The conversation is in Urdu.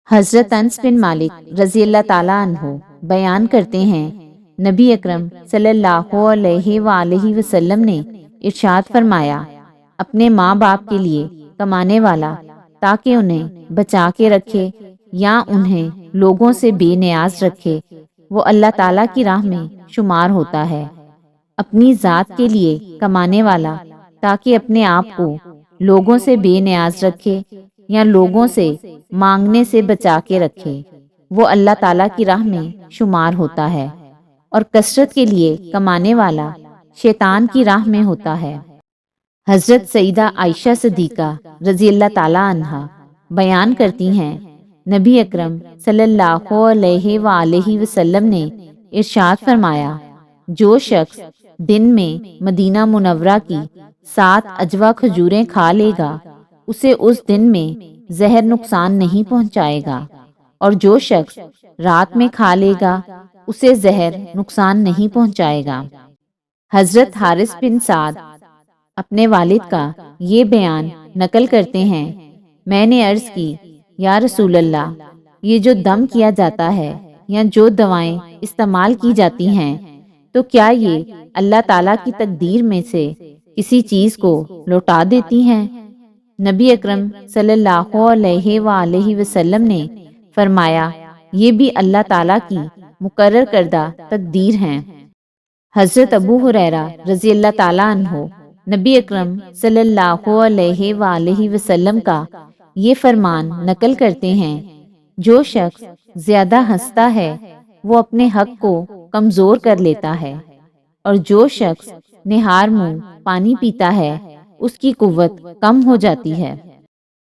حضرت انس بن مالک رضی اللہ تعالیٰ عنہ بیان کرتے ہیں، نبی اکرم صلی اللہ علیہ وآلہ وسلم نے ارشاد فرمایا، اپنے ماں باپ کے لیے کمانے والا تاکہ انہیں بچا کے رکھے یا انہیں لوگوں سے بے نیاز رکھے، وہ اللہ تعالیٰ کی راہ میں شمار ہوتا ہے۔ اپنی ذات کے لیے کمانے والا تاکہ اپنے آپ کو لوگوں سے بے نیاز رکھے یا لوگوں سے مانگنے سے بچا کے رکھے، وہ اللہ تعالیٰ کی راہ میں شمار ہوتا ہے۔ اور کثرت کے لیے کمانے والا شیطان کی راہ میں ہوتا ہے۔ حضرت سیدہ عائشہ صدیقہ رضی اللہ تعالیٰ عنہا بیان کرتی ہیں، نبی اکرم صلی اللہ علیہ وآلہ وسلم نے ارشاد فرمایا، جو شخص دن میں مدینہ منورہ کی 7 اجوا کھجوریں کھا لے گا، اسے اس دن میں زہر نقصان نہیں پہنچائے گا، اور جو شخص رات میں کھا لے گا اسے زہر نقصان نہیں پہنچائے گا۔ حضرت حارث بن سعد اپنے والد کا یہ بیان نقل کرتے ہیں، میں نے عرض کی، یا رسول اللہ، یہ جو دم کیا جاتا ہے یا جو دوائیں استعمال کی جاتی ہیں، تو کیا یہ اللہ تعالیٰ کی تقدیر میں سے کسی چیز کو لوٹا دیتی ہیں؟ نبی اکرم صلی اللہ علیہ وآلہ وسلم نے فرمایا، یہ بھی اللہ تعالیٰ کی مقرر کردہ تقدیر ہیں۔ حضرت ابو ہریرہ رضی اللہ تعالیٰ عنہ نبی اکرم صلی اللہ علیہ وآلہ وسلم کا یہ فرمان نقل کرتے ہیں، جو شخص زیادہ ہنستا ہے وہ اپنے حق کو کمزور کر لیتا ہے، اور جو شخص نہار منہ پانی پیتا ہے اس کی قوت کم ہو جاتی ہے۔